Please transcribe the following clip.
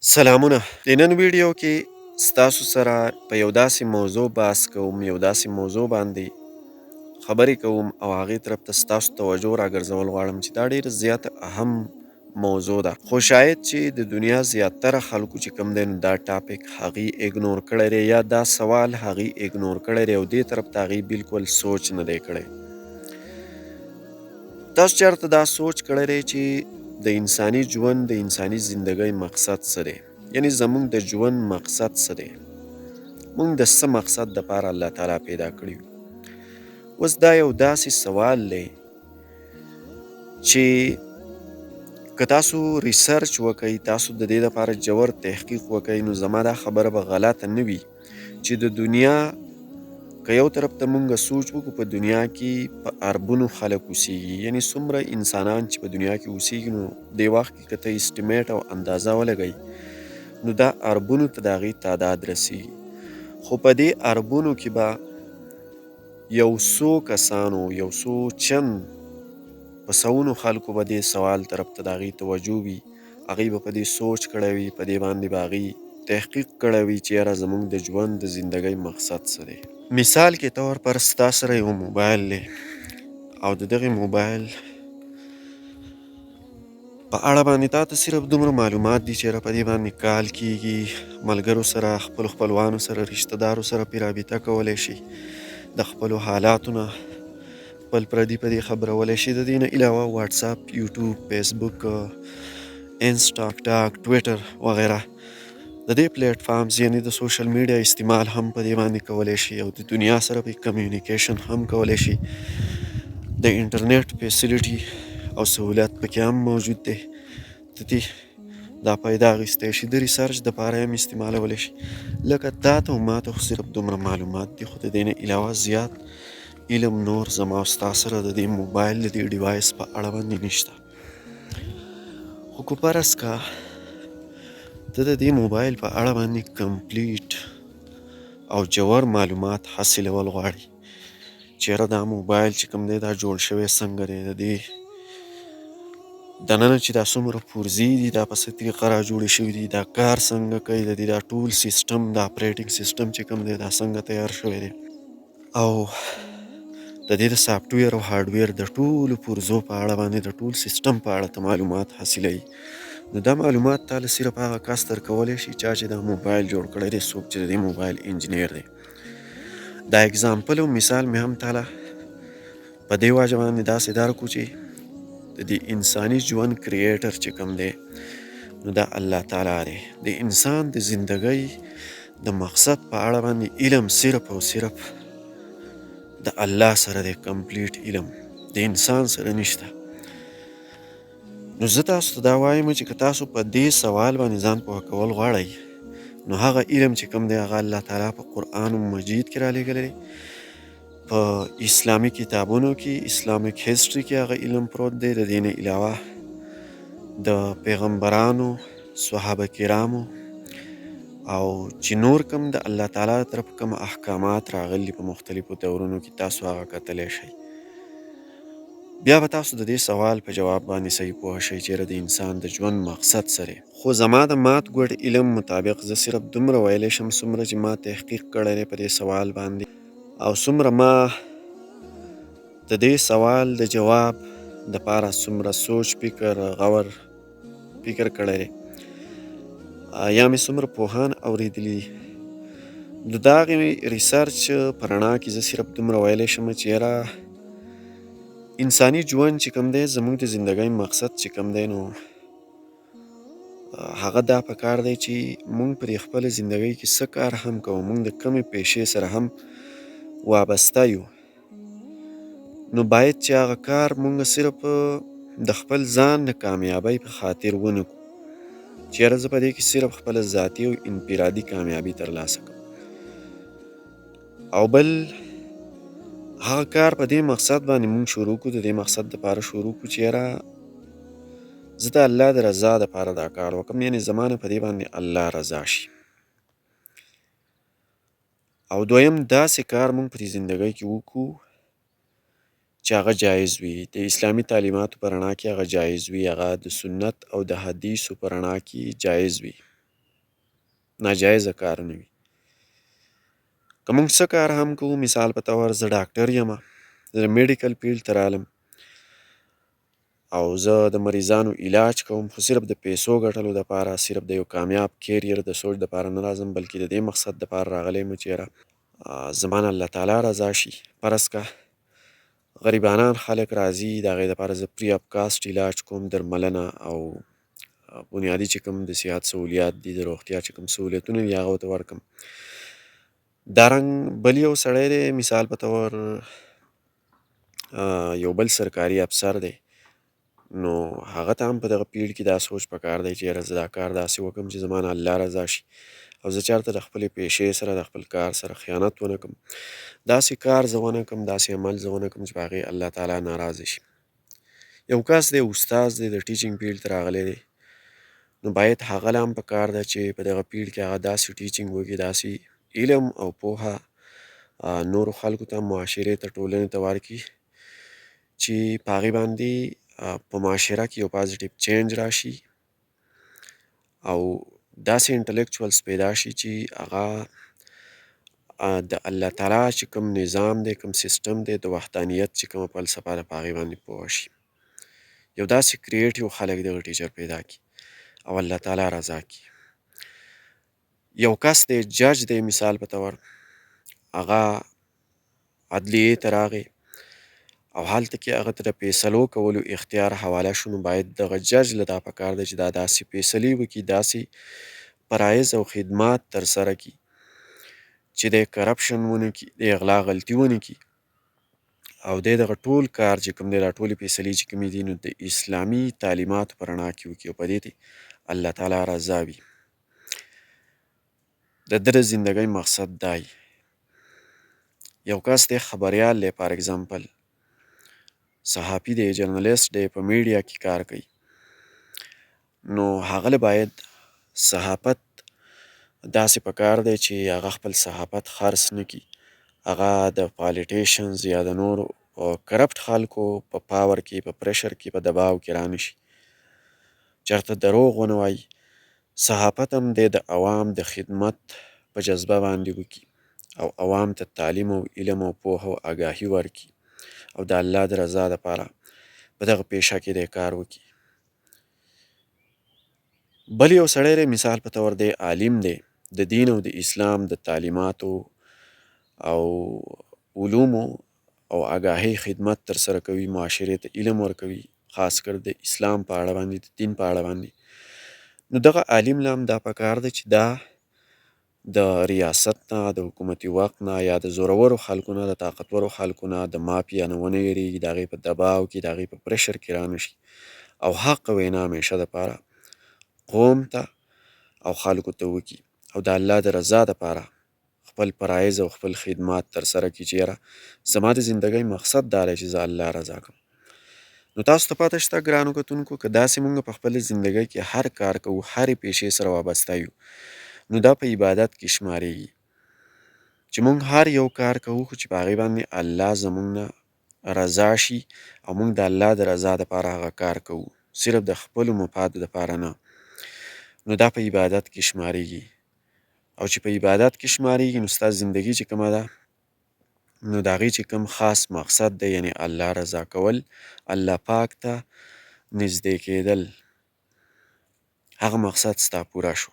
سلامونه. د نن ویډیو کې ستاسو سره په یو داسې موضوع بحث کوم، یو داسې موضوع باندې خبرې کوم او هغې طرف ته ستاسو توجه راګرځول غواړم چې دا ډېره زیاته اهم موضوع ده، خو شاید چې د دنیا زیاتره خلکو چې کوم دی نو دا ټاپک هغې اګنور کړی دی یا دا سوال هغې اګنور کړی دی او دې طرف ته هغې بالکل سوچ نه دی کړی. تاسو چېرته دا سوچ کړی دی چې د انساني ژوند د انساني زندګۍ مقصد څه دی؟ یعنی زمونږ د ژوند مقصد څه دی؟ مونږ د څه مقصد دپاره الله تعالی پیدا کړي یو؟ اوس دا یو داسې سوال دی چې که تاسو ریسرچ وکئ، تاسو د دې دپاره ژور تحقیق وکئ، نو زما دا خبره به غلطه نه وي چې د دنیا که یو طرف ته مونږ سوچ وکړو په دنیا کې په اربونو خلک اوسیږي، یعنی څومره انسانان چې په دنیا کې اوسیږي نو دې وخت کې که ته اسټیمیټ او اندازه ولګئ نو دا اربونو ته د هغې تعداد رسیږي. خو په دې اربونو کې به یو څو کسانو، یو څو چند په سوونو خلکو به دې سوال طرف ته د هغې توجه وي، هغوی به په دې سوچ کړی وي، په دې باندې به هغوی تحقیق کړی وي چې یاره زموږ د ژوند د زندګۍ مقصد څه دی. مثال کې طور پر ستا سره یو موبایل دی او د دغې موبایل په اړه باندې تا ته صرف دومره معلومات دي چې یاره په دې باندې کال کیږي، ملګرو سره، خپلو خپلوانو سره، رشته دارو سره پرې رابطه کولی شي، د خپلو حالاتو نه خپل پردي په دې خبرولی شي. د دې نه علاوه واټساپ، یوټیوب، فیسبوک، انسټا، ټاک، ټویټر وغیره د دې پلیټ فارمز یعنی د سوشل میډیا استعمال هم په دې باندې کولی شي او د دنیا سره په کمیونیکیشن هم کولی شي. د انټرنیټ فیسیلیټي او سهولت پکې هم موجود دی. د دې دا فایده اخیستی شي، د ریسرچ دپاره هم استعمالولی شي. لکه تا ته او ما ته خو صرف دومره معلومات دي، خو د دې نه علاوه زیات علم نور زما او ستا سره د دې موبایل د دې ډیوایس په اړه باندې نشته. خو که فرض که ته د دې موبایل په اړه باندې کمپلیټ او ژور معلومات حاصلول غواړي چې یاره دا موبایل چې کوم دی دا جوړ شوی څنګه دی، د دې دننه چې دا څومره پرزې دي دا په څه طریقه راجوړې شوي دي، دا کار څنګه کوي، د دې دا ټول سیسټم، دا اپریټنګ سیسټم چې کوم دی دا څنګه تیار شوی دی او د دې د سافټویر او هارډویر د ټولو پرزو په اړه باندې د ټول سیسټم په اړه ته معلومات حاصلوي. نو دا معلومات تاله صرف هغه کس درکولی شي چا چې دا موبایل جوړ کړی دی، څوک چې د دې موبایل انجینیر دی. دا اګزامپل او مثال مې هم تاله په دې وجه باندې داسې درکړو چې د دې انساني ژوند کریټر چې کوم دی نو دا الله تعالی دی. د انسان د زندګۍ د مقصد په اړه باندې علم صرف او صرف د الله سره دی، کمپلیټ علم د انسان سره نشته. نو زه تاسو ته دا وایم چې که تاسو په دې سوال باندې ځان پوه کول غواړئ نو هغه علم چې کوم دی هغه الله تعالی په قرآن مجید کې رالیږلی دی، په اسلامي کتابونو کې، اسلامیک هسټري کې هغه علم پروت دی. د دې نه علاوه د پیغمبرانو، صحابه کرامو او چې نور کوم د الله تعالی طرف کوم احکامات راغلي په مختلفو دورونو کې تاسو هغه کتلی شئ. بیا به تاسو د دې سوال په جواب باندې صحیح پوه شئ چې د انسان د ژوند مقصد څه دی. خو زما د مات ګوډ علم مطابق زه صرف دومره ویلی شم څومره چې ما تحقیق کړی دی په دې سوال باندې او څومره ما د دې سوال د جواب دپاره څومره سوچ فکر غور فکر کړی دی یا مې څومره پوهان اورېدلي دي. د دغې ریسرچ په رڼا کې زه صرف دومره ویلی شم چې یاره انساني ژوند چې کوم دی زموږ د زندګۍ مقصد چې کوم دی نو هغه دا پکار دی چې موږ پرې خپله زندګۍ کې څه کار هم کوو، موږ د کومې پیشې سره هم وابسته یو نو باید چې هغه کار موږ صرف د خپل ځان د کامیابۍ په خاطر ونه کړو چې یاره زه په دې کې صرف خپله ذاتي او انفرادي کامیابي ترلاسه کړم او بل هغه کار په دې مقصد باندې موږ شروع کړو، د دې مقصد دپاره شروع کړو چې یاره زه د الله د رضا دپاره دا کار وکړم، یعنې زما نه په دې باندې الله رضا شي. او دویم داسې کار موږ په دې زندګۍ کې وکړو چې هغه جایز وي، د اسلامي تعلیماتو په رڼا کې هغه جایز وي، هغه د سنت او د حدیثو په رڼا کې جایز وي. ناجایزه کارونه وي. که موږ څه کار هم کوو، مثال په طور زه ډاکټر یم، زه میډیکل فیلډ ته رالم او زه د مریضانو علاج کوم، خو صرف د پیسو ګټلو دپاره، صرف د یو کامیاب کیریر د سوچ دپاره نه راځم، بلکې د دې مقصد دپاره راغلی یم چې یاره زما نه الله تعالی رضا شي. فرض که غریبانان خلک راځي، د هغې دپاره زه فری اف کاسټ علاج کوم، درملنه او بنیادي چې کوم د صحت سهولیات دي، د روغتیا چې کوم سهولیتونه دي هغه ورته ورکړم. دارنګ بل یو سړی دی، مثال په طور یو بل سرکاري افسر دی، نو هغه ته هم په دغه فیلډ کې دا سوچ پکار دی چې یاره زه دا کار داسې وکړم چې زما نه الله رضا شي او زه چېرته د خپلې پیشې سره، د خپل کار سره خیانت ونه کړم، داسې کار زه ونه کړم، داسې عمل زه ونه کړم چې په هغې الله تعالی ناراضه شي. یو کس دی، استاد دی، د ټیچینګ فیلډ ته راغلی دی، نو باید هغه له هم پکار ده چې په دغه فیلډ کې هغه داسې ټیچینګ وکړي، داسې علم او پوهه نورو خلکو ته، معاشرې ته، ټولنې ته ورکړي چې په هغې باندې په معاشره کې یو پازیټیو چینج راشي او داسې انټلیکچوالز پیدا شي چې هغه د الله تعالی چې کوم نظام دی، کوم سیسټم دی، د وحدانیت چې کومه فلسفه ده، په هغې باندې پوه شي. یو داسې کریټیو خلک دغه ټیچر پیدا کړي او الله تعالی رضا کړي. یو کس دی، جج دی، مثال په طور هغه عدلیې ته راغی او هلته کې هغه ته د فیصلو کولو اختیار حواله شو، نو باید دغه جج له دا پکار دی چې دا داسې فیصلې وکړي، داسې فرایض او خدمات ترسره کړي چې دی کرپشن ونه کړي، د اغلا غلطي ونه کړي او دی دغه ټول کار چې کوم دی، دا ټولې فیصلې چې کومې دي، نو د اسلامي تعلیماتو په رڼا کې وکړي او په دې الله تعالی رضا وي. د ده د زندګۍ مقصد دا وي. یو کس دی، خبریال دی، فار اګزامپل صحافي دی، جرنلیست دی، په میډیا کې کار کوي، نو هغه له باید صحافت داسې پکار دی چې هغه خپل صحافت خرڅ نه کړي، هغه د پالیټیشنز یا د نورو کرپټ خلکو په پاور کې، په پریشر کې، په دباو کې رانشي، چېرته دروغ ونه وایي. صحافت هم دی د عوام د خدمت په جذبه باندې وکړي او عوام ته تعلیم او علم او پوهه او آګاهي ورکړي او د الله د رضا دپاره په دغه پیشه کې دی کار وکړي. بل یو سړی دی، مثال په طور دی عالم دی، د دین او د اسلام د تعلیماتو او علومو او آګاهۍ خدمت ترسره کوي، معاشرې ته علم ورکوي، خاص کر د اسلام په اړه باندې، د دین په اړه باندې. نو دغه عالم له هم دا پکار ده چې دا د ریاست نه، د حکومتي واک نه یا د زورورو خلکو نه، د طاقتورو خلکو نه، د مافیا نه ونه ویرېږي، د هغې په دباو کې، د هغې په پریشر کې رانشي او حق وینا همیشه دپاره قوم ته او خلکو ته وکړي او د الله د رضا دپاره خپل فرایض او خپل خدمات ترسره کړي چې یاره زما د زندګۍ مقصد دا دی چې زه الله رضا کړم. نو تاسو ته پته شته ګرانو کتونکو، که داسې موږ په خپله زندګۍ کې هر کار کوو، هرې پیشې سره وابسته یو، نو دا په عبادت کې شمارېږي چې موږ هر یو کار کوو خو چې په هغې باندې الله زموږ نه رضا شي او موږ د الله د رضا دپاره هغه کار کوو، صرف د خپلو مفادو دپاره نه، نو دا په عبادت کې شمارېږي. او چې په عبادت کې شمارېږي، نو ستا زندګي چې کومه ده، نو د هغې چې کوم خاص مقصد دی، یعنې الله رضا کول، الله پاک ته نږدې کېدل، هغه مقصد ستا پوره شو.